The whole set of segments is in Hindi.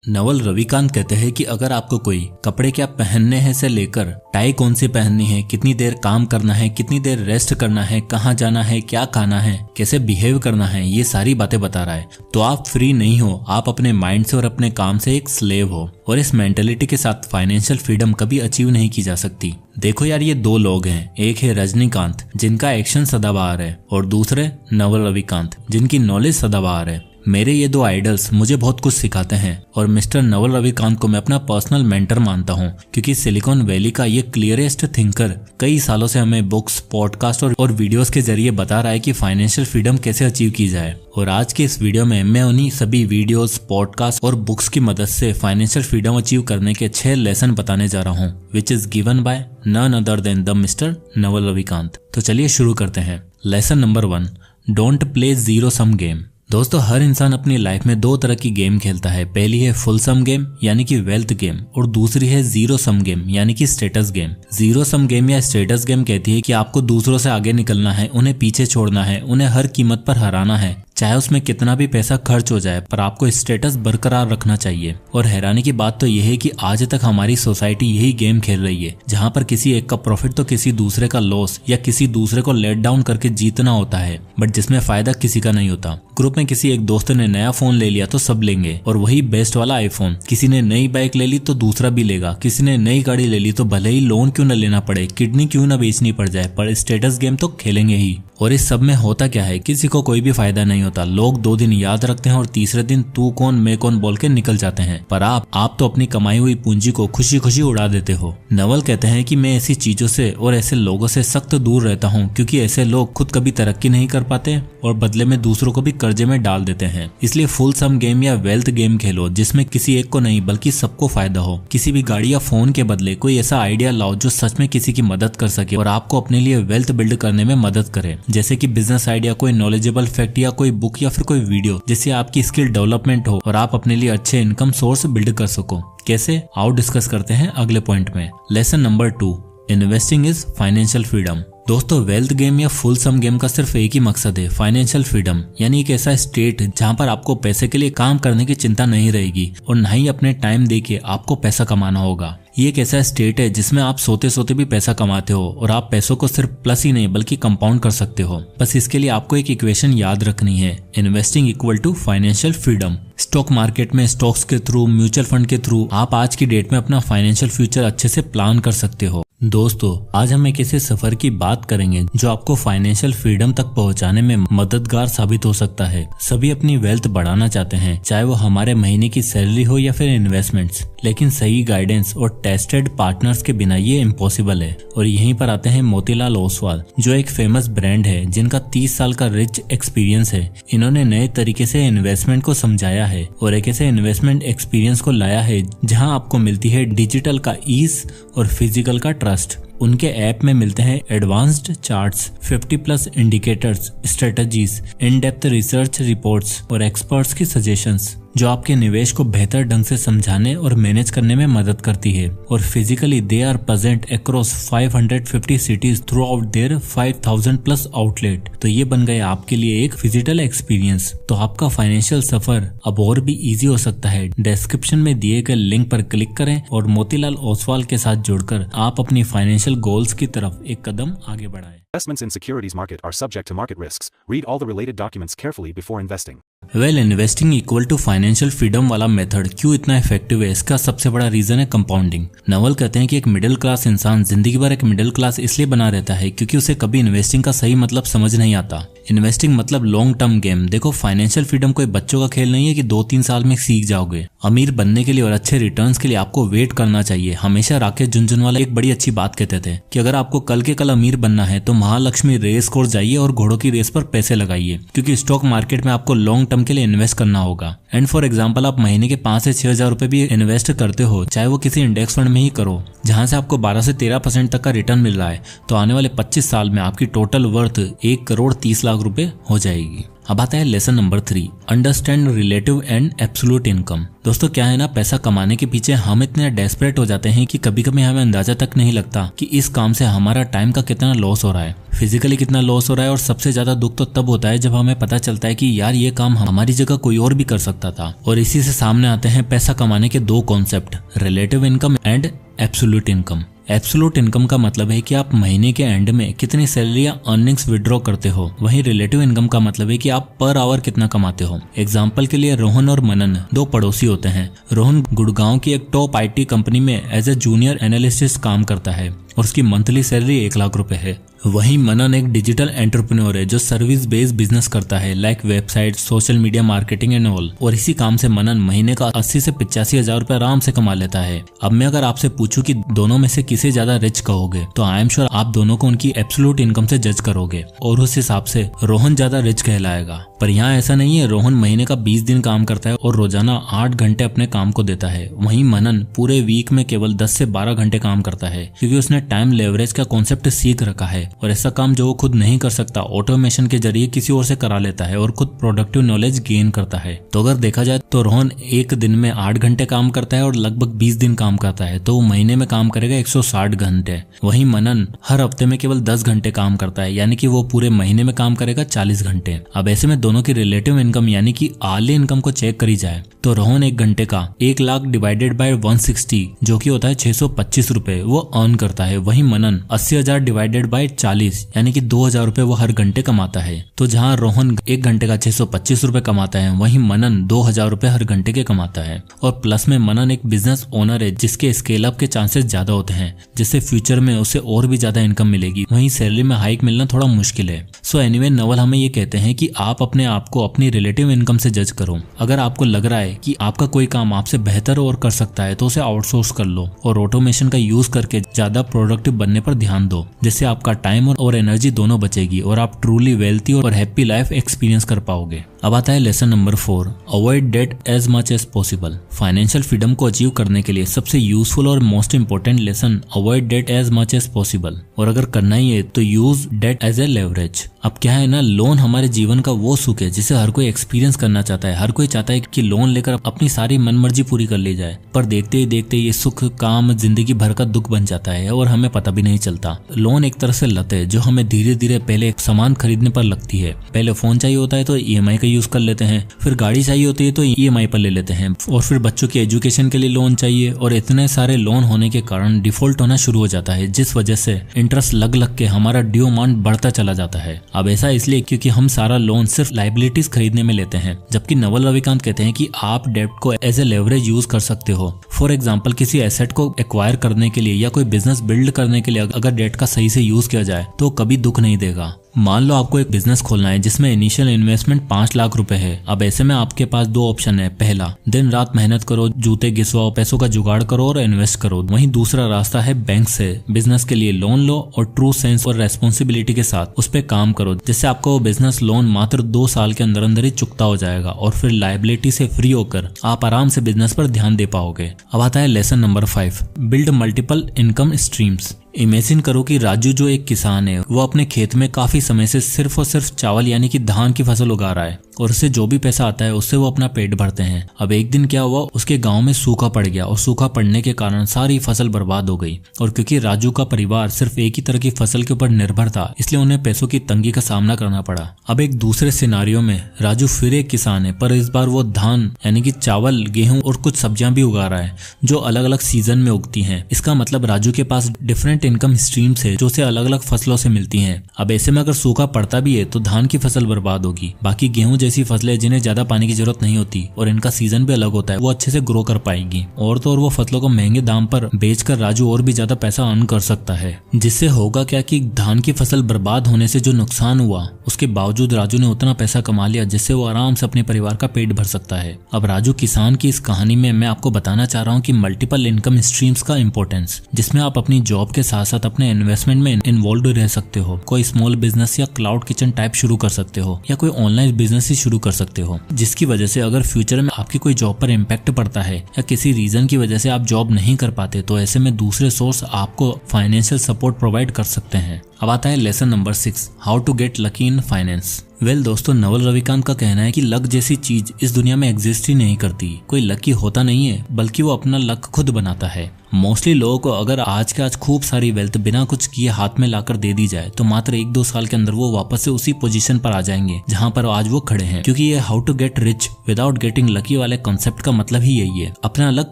नवल रविकांत कहते हैं कि अगर आपको कोई कपड़े क्या पहनने हैं से लेकर टाई कौन सी पहननी है, कितनी देर काम करना है, कितनी देर रेस्ट करना है, कहाँ जाना है, क्या खाना है, कैसे बिहेव करना है, ये सारी बातें बता रहा है, तो आप फ्री नहीं हो। आप अपने माइंड से और अपने काम से एक स्लेव हो और इस मेंटेलिटी के साथ फाइनेंशियल फ्रीडम कभी अचीव नहीं की जा सकती। देखो यार, ये दो लोग हैं, एक है रजनीकांत जिनका एक्शन सदाबहार है और दूसरे नवल रविकांत जिनकी नॉलेज सदाबहार है। मेरे ये दो आइडल्स मुझे बहुत कुछ सिखाते हैं और मिस्टर नवल रविकांत को मैं अपना पर्सनल मेंटर मानता हूँ, क्योंकि सिलिकॉन वैली का ये क्लियरेस्ट थिंकर कई सालों से हमें बुक्स, पॉडकास्ट और वीडियोस के जरिए बता रहा है कि फाइनेंशियल फ्रीडम कैसे अचीव की जाए। और आज के इस वीडियो में मैं उन्हीं सभी वीडियोस, पॉडकास्ट और बुक्स की मदद से फाइनेंशियल फ्रीडम अचीव करने के 6 लेसन बताने जा रहा हूँ, which is given by none other than the mister Naval Ravikant. तो चलिए शुरू करते हैं। Lesson number 1, don't play zero sum game. दोस्तों, हर इंसान अपनी लाइफ में दो तरह की गेम खेलता है। पहली है फुल सम गेम यानी कि वेल्थ गेम और दूसरी है जीरो सम गेम यानी कि status game. Zero sum game या स्टेटस गेम कहती है कि आपको दूसरों से आगे निकलना है, उन्हें पीछे छोड़ना है, उन्हें हर कीमत पर हराना है, चाहे उसमें कितना भी पैसा खर्च हो जाए, पर आपको स्टेटस बरकरार रखना चाहिए। और हैरानी की बात तो यह है कि आज तक हमारी सोसाइटी यही गेम खेल रही है, जहां पर किसी एक का प्रॉफिट तो किसी दूसरे का लॉस या किसी दूसरे को लेट डाउन करके जीतना होता है, बट जिसमें फायदा किसी का नहीं होता। ग्रुप में किसी एक दोस्त ने नया फोन ले लिया तो सब लेंगे, और वही बेस्ट वाला आईफोन। किसी ने नई बाइक ले ली तो दूसरा भी लेगा, किसी ने नई गाड़ी ले ली तो भले ही लोन क्यों न लेना पड़े, किडनी क्यों न बेचनी पड़ जाए, पर स्टेटस गेम तो खेलेंगे ही। और इस सब में होता क्या है, किसी को कोई भी फायदा नहीं होता। लोग 2 दिन याद रखते हैं और तीसरे दिन तू कौन मैं कौन बोल के निकल जाते हैं, पर आप तो अपनी कमाई हुई पूंजी को खुशी खुशी उड़ा देते हो। नवल कहते हैं कि मैं ऐसी चीजों से और ऐसे लोगों से सख्त दूर रहता हूँ, क्योंकि ऐसे लोग खुद कभी तरक्की नहीं कर पाते और बदले में दूसरों को भी कर्जे में डाल देते हैं। इसलिए फुल सम गेम या वेल्थ गेम खेलो, जिसमें किसी एक को नहीं बल्कि सबको फायदा हो। किसी भी गाड़ी या फोन के बदले कोई ऐसा आइडिया लाओ जो सच में किसी की मदद कर सके और आपको अपने लिए वेल्थ बिल्ड करने में मदद करे, जैसे कि बिजनेस आइडिया, कोई नॉलेजेबल फैक्ट या कोई बुक या फिर कोई वीडियो जिससे आपकी स्किल डेवलपमेंट हो और आप अपने लिए अच्छे इनकम सोर्स बिल्ड कर सको। कैसे, आओ डिस्कस करते हैं अगले पॉइंट में। Lesson number 2, investing is financial freedom. दोस्तों, वेल्थ गेम या फुल सम गेम का सिर्फ एक ही मकसद है, फाइनेंशियल फ्रीडम, यानी एक ऐसा स्टेट जहां पर आपको पैसे के लिए काम करने की चिंता नहीं रहेगी और न ही अपने टाइम देके आपको पैसा कमाना होगा। ये एक ऐसा स्टेट है जिसमें आप सोते सोते भी पैसा कमाते हो और आप पैसों को सिर्फ प्लस ही नहीं बल्कि कंपाउंड कर सकते हो। बस इसके लिए आपको एक इक्वेशन याद रखनी है, investing equal to financial freedom. Stock market में स्टॉक्स के थ्रू, म्यूचुअल फंड के थ्रू आप आज की डेट में अपना फाइनेंशियल फ्यूचर अच्छे से प्लान कर सकते हो। दोस्तों, आज हम एक ऐसे सफर की बात करेंगे जो आपको फाइनेंशियल फ्रीडम तक पहुंचाने में मददगार साबित हो सकता है। सभी अपनी वेल्थ बढ़ाना चाहते हैं, चाहे वो हमारे महीने की सैलरी हो या फिर इन्वेस्टमेंट्स, लेकिन सही गाइडेंस और टेस्टेड पार्टनर्स के बिना ये इम्पॉसिबल है। और यहीं पर आते हैं मोतीलाल ओसवाल, जो एक फेमस ब्रांड है जिनका 30 साल का रिच एक्सपीरियंस है। इन्होंने नए तरीके से इन्वेस्टमेंट को समझाया है और एक ऐसे इन्वेस्टमेंट एक्सपीरियंस को लाया है जहां आपको मिलती है डिजिटल का ईज और फिजिकल का ट्रस्ट। उनके ऐप में मिलते हैं advanced charts, 50+ indicators, strategies, in depth research reports और एक्सपर्ट्स की सजेशंस, जो आपके निवेश को बेहतर ढंग से समझाने और मैनेज करने में मदद करती है। और physically they are present across 550 cities throughout their 5000+ outlet. तो ये बन गए आपके लिए एक फिजिकल एक्सपीरियंस। तो आपका फाइनेंशियल सफर अब और भी इजी हो सकता है। डिस्क्रिप्शन में दिए गए लिंक पर क्लिक करें और मोतीलाल ओसवाल के साथ जुड़कर आप अपनी फाइनेंशियल गोल्स की तरफ एक कदम आगे बढ़ाएं। Investments in securities market are subject to market risks. Read all the related documents carefully before investing. Investing equal to financial freedom वाला मेथड क्यों इतना इफेक्टिव है, इसका सबसे बड़ा रीजन है कंपाउंडिंग। नवल कहते हैं कि एक मिडिल क्लास इंसान जिंदगी भर एक मिडिल क्लास इसलिए बना रहता है क्योंकि उसे कभी इन्वेस्टिंग का सही मतलब समझ नहीं आता। इन्वेस्टिंग मतलब लॉन्ग टर्म गेम। देखो, फाइनेंशियल फ्रीडम कोई बच्चों का खेल नहीं है कि 2-3 साल में सीख जाओगे। अमीर बनने के लिए और अच्छे रिटर्न्स के लिए आपको वेट करना चाहिए। हमेशा राकेश झुनझुनवाला एक बड़ी अच्छी बात कहते थे कि अगर आपको कल के कल अमीर बनना है तो महालक्ष्मी रेस कोर्स जाइए और घोड़ों की रेस पर पैसे लगाइए, क्योंकि स्टॉक मार्केट में आपको लॉन्ग टर्म के लिए इन्वेस्ट करना होगा। एंड फॉर एग्जांपल, आप महीने के 5 से 6 हजार रुपए भी इन्वेस्ट करते हो, चाहे वो किसी इंडेक्स फंड में ही करो, जहां से आपको 12 से 13% तक का रिटर्न मिल रहा है, तो आने वाले 25 साल में आपकी टोटल वर्थ 1 करोड़ 30 लाख रुपए हो जाएगी। अब आता है lesson number 3, understand relative and absolute income. दोस्तों क्या है ना, पैसा कमाने के पीछे हम इतने डेस्परेट हो जाते हैं कि कभी कभी हमें अंदाजा तक नहीं लगता कि इस काम से हमारा टाइम का कितना लॉस हो रहा है, फिजिकली कितना लॉस हो रहा है। और सबसे ज्यादा दुख तो तब होता है जब हमें पता चलता है कि यार ये काम हमारी जगह कोई और भी कर सकता था। और इसी से सामने आते हैं पैसा कमाने के दो concept, relative income and absolute income. Absolute income का मतलब है कि आप महीने के एंड में कितनी सैलरी या अर्निंग्स विड्रॉ करते हो। वहीं रिलेटिव इनकम का मतलब है कि आप पर आवर कितना कमाते हो। एग्जांपल के लिए रोहन और मनन दो पड़ोसी होते हैं। रोहन गुड़गांव की एक टॉप IT कंपनी में एज ए जूनियर एनालिस्ट काम करता है और उसकी मंथली सैलरी 1 लाख रुपए है। वहीं मनन एक डिजिटल एंटरप्रेन्योर है जो सर्विस बेस्ड बिजनेस करता है, like website, social media marketing and all. और इसी काम से मनन महीने का 80 से 85 हजार रुपए आराम से कमा लेता है। अब मैं अगर आपसे पूछूं कि दोनों में से किसे ज्यादा रिच कहोगे, तो आई एम श्योर आप दोनों को उनकी एब्सोल्यूट इनकम से जज करोगे और उस हिसाब से रोहन ज्यादा रिच कहलाएगा। पर यहाँ ऐसा नहीं है। रोहन महीने का 20 दिन काम करता है और रोजाना 8 घंटे अपने काम को देता है। वहीं मनन पूरे वीक में केवल 10 से 12 घंटे काम करता है, क्योंकि उसने टाइम लेवरेज का कॉन्सेप्ट सीख रखा है। और ऐसा काम जो वो खुद नहीं कर सकता, ऑटोमेशन के जरिए किसी और से करा लेता है और खुद प्रोडक्टिव नॉलेज गेन करता है। तो अगर देखा जाए तो रोहन एक दिन में 8 घंटे काम करता है और लगभग 20 दिन काम करता है, तो वो महीने में काम करेगा 160 घंटे। वहीं मनन हर हफ्ते में केवल 10 घंटे काम करता है, यानी कि वो पूरे महीने में काम करेगा 40 घंटे। अब ऐसे में दोनों की रिलेटिव इनकम यानी कि आर्ली इनकम को चेक करी जाए तो रोहन 1 घंटे का 1 लाख डिवाइडेड बाय 160 जो कि होता है 625 रुपए वो अर्न करता है। वहीं मनन 80,000 डिवाइडेड बाय 40 यानी कि 2,000 रुपए वो हर घंटे कमाता है। तो जहां रोहन 1 घंटे का 625 रुपए कमाता है, वहीं मनन 2,000 रुपए हर घंटे के कमाता है। और प्लस में मनन एक बिजनेस ओनर है जिसके स्केल अप के चांसेस ज्यादा होते हैं, जिससे फ्यूचर में उसे और भी ज्यादा इनकम मिलेगी। वहीं सैलरी में हाइक मिलना थोड़ा मुश्किल है। सो एनीवे नवल हमें ये कहते हैं कि आप अपने आप को अपनी रिलेटिव इनकम से जज करो। अगर आपको लग रहा है कि आपका कोई काम आपसे बेहतर और कर सकता है तो उसे आउटसोर्स कर लो और ऑटोमेशन का यूज करके ज्यादा प्रोडक्टिव बनने पर ध्यान दो, जिससे आपका टाइम और एनर्जी दोनों बचेगी और आप ट्रूली वेल्थी और हैप्पी लाइफ एक्सपीरियंस कर पाओगे। अब आता है lesson number 4, avoid debt as much as possible. Financial freedom को अचीव करने के लिए सबसे यूजफुल और most important lesson avoid debt as much as possible. और अगर करना ही है तो use debt as a leverage. अब क्या है ना, लोन हमारे जीवन का वो सुख है जिसे हर कोई एक्सपीरियंस करना चाहता है। हर कोई चाहता है कि लोन लेकर अपनी सारी मनमर्जी पूरी कर ली जाए, पर देखते ही देखते ये सुख काम जिंदगी भर का दुख बन जाता है और हमें पता भी नहीं चलता। लोन एक तरह से लत है जो हमें धीरे धीरे पहले सामान खरीदने पर लगती है। पहले फोन चाहिए होता है तो EMI का यूज कर लेते हैं, फिर गाड़ी चाहिए होती है तो EMI पर ले लेते हैं, और फिर बच्चों की एजुकेशन के लिए लोन चाहिए। और इतने सारे लोन होने के कारण डिफॉल्ट होना शुरू हो जाता है, जिस वजह से इंटरेस्ट लग लग के हमारा ड्यू अमाउंट बढ़ता चला जाता है। अब ऐसा इसलिए क्योंकि हम सारा लोन सिर्फ लाइबिलिटीज खरीदने में लेते हैं, जबकि नवल रविकांत कहते हैं कि आप डेट को एज ए लेवरेज यूज कर सकते हो। फॉर एग्जाम्पल किसी एसेट को एक्वायर करने के लिए या कोई बिजनेस बिल्ड करने के लिए अगर डेट का सही से यूज किया जाए तो कभी दुख नहीं देगा। मान लो आपको एक बिजनेस खोलना है जिसमें इनिशियल इन्वेस्टमेंट 5 लाख रुपए है। अब ऐसे में आपके पास 2 ऑप्शन है। पहला, दिन रात मेहनत करो, जूते घिसवाओ, पैसों का जुगाड़ करो और इन्वेस्ट करो। वहीं दूसरा रास्ता है बैंक से बिजनेस के लिए लोन लो और ट्रू सेंस और रेस्पॉन्सिबिलिटी के साथ उस पर काम करो, जिससे आपको वो बिजनेस लोन मात्र 2 साल के अंदर अंदर ही चुकता हो जाएगा और फिर लायबिलिटी से फ्री होकर आप आराम से बिजनेस पर ध्यान दे पाओगे। अब आता है lesson number 5, build multiple income streams. Imagine करो कि राजू जो एक किसान है वो अपने खेत में काफी समय से सिर्फ और सिर्फ चावल यानी कि धान की फसल उगा रहा है और उससे जो भी पैसा आता है उससे वो अपना पेट भरते हैं। अब एक दिन क्या हुआ, उसके गांव में सूखा पड़ गया और सूखा पड़ने के कारण सारी फसल बर्बाद हो गई। और क्योंकि राजू का परिवार सिर्फ एक ही तरह की फसल के ऊपर निर्भर था, इसलिए उन्हें पैसों की तंगी का सामना करना पड़ा। अब एक दूसरे सिनारियो में राजू फिर एक किसान है, पर इस बार वो धान यानी कि चावल, गेहूं और कुछ सब्जियां भी उगा रहा है जो अलग अलग सीजन में उगती हैं। इसका मतलब राजू के पास डिफरेंट इनकम स्ट्रीम्स है जो उसे अलग अलग फसलों से मिलती हैं। अब ऐसे में अगर सूखा पड़ता भी है तो धान की फसल बर्बाद होगी, बाकी गेहूं जैसी फसलें जिन्हें ज्यादा पानी की जरूरत नहीं होती और इनका सीजन भी अलग होता है वो अच्छे से ग्रो कर पाएगी। और तो और वो फसलों को महंगे दाम पर बेचकर राजू और भी ज्यादा पैसा अर्न कर सकता है, जिससे होगा क्या कि धान की फसल बर्बाद होने से जो नुकसान हुआ उसके बावजूद राजू ने उतना पैसा कमा लिया जिससे वो आराम से अपने परिवार का पेट भर सकता है। अब राजू किसान की इस कहानी में मैं आपको बताना चाह रहा हूँ कि मल्टीपल इनकम स्ट्रीम्स का इंपॉर्टेंस, जिसमें आप अपनी जॉब के साथ साथ अपने इन्वेस्टमेंट में इन्वॉल्व रह सकते हो। कोई स्मॉल बिजनेस या क्लाउड किचन टाइप शुरू कर सकते हो या कोई ऑनलाइन बिजनेस ही शुरू कर सकते हो, जिसकी वजह से अगर फ्यूचर में आपकी कोई जॉब पर इम्पैक्ट पड़ता है या किसी रीजन की वजह से आप जॉब नहीं कर पाते तो ऐसे में दूसरे सोर्स आपको फाइनेंशियल सपोर्ट प्रोवाइड कर सकते हैं। अब आता है lesson number 6, how to get lucky in finance. दोस्तों, नवल रविकांत का कहना है कि लक जैसी चीज इस दुनिया में एग्जिस्ट ही नहीं करती। कोई लकी होता नहीं है बल्कि वो अपना लक खुद बनाता है। मोस्टली लोगों को अगर आज के आज खूब सारी वेल्थ बिना कुछ किए हाथ में लाकर दे दी जाए तो मात्र 1-2 साल के अंदर वो वापस से उसी पोजीशन पर आ जाएंगे जहां पर आज वो खड़े हैं। क्योंकि ये how to get rich without getting lucky वाले कॉन्सेप्ट का मतलब ही यही है, अपना लक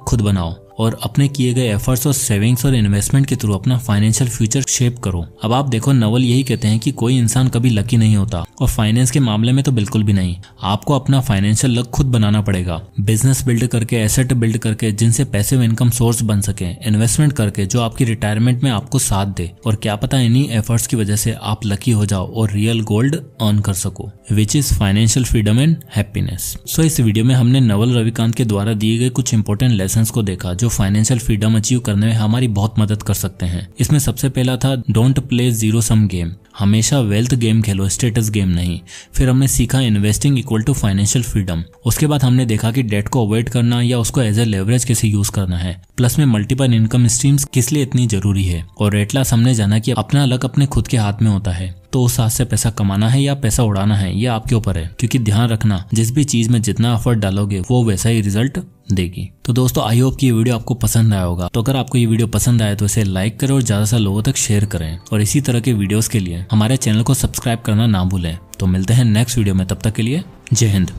खुद बनाओ और अपने किए गए एफर्ट्स और सेविंग्स और इन्वेस्टमेंट के थ्रू अपना फाइनेंशियल फ्यूचर शेप करो। अब आप देखो, नवल यही कहते हैं कि कोई इंसान कभी लकी नहीं होता और फाइनेंस के मामले में तो बिल्कुल भी नहीं। आपको अपना फाइनेंशियल लक खुद बनाना पड़ेगा, बिजनेस बिल्ड करके, एसेट बिल्ड करके जिनसे पैसिव इनकम सोर्स बन सके, इन्वेस्टमेंट करके जो आपकी रिटायरमेंट में आपको साथ दे, और क्या पता इन्हीं एफर्ट्स की वजह से आप लकी हो जाओ और रियल गोल्ड अर्न कर सको, which is financial freedom and happiness. So इस वीडियो में हमने नवल रविकांत के द्वारा दिए गए कुछ इंपॉर्टेंट लेसन्स को देखा जो फाइनेंशियल फ्रीडम अचीव करने में हमारी बहुत मदद कर सकते हैं। इसमें सबसे पहला था don't play zero sum game, हमेशा वेल्थ गेम खेलो, स्टेटस गेम नहीं। फिर हमने सीखा investing equal to financial freedom. उसके बाद हमने देखा कि डेट को अवॉइड करना या उसको एज ए लेवरेज कैसे यूज करना है, प्लस में मल्टीपल इनकम स्ट्रीम्स किस लिए इतनी जरूरी है। और एट लास्ट हमने जाना कि अपना लक अपने खुद के हाथ में होता है, तो उस हाथ से पैसा कमाना है या पैसा उड़ाना है ये आपके ऊपर है। क्योंकि ध्यान रखना, जिस भी चीज में जितना एफर्ट डालोगे वो वैसा ही रिजल्ट देगी। तो दोस्तों, आई होप कि ये वीडियो आपको पसंद आया होगा। तो अगर आपको ये वीडियो पसंद आए तो इसे लाइक करें और ज्यादा से लोगों तक शेयर करें, और इसी तरह के वीडियोस के लिए हमारे चैनल को सब्सक्राइब करना ना भूलें। तो मिलते हैं नेक्स्ट वीडियो में, तब तक के लिए जय हिंद।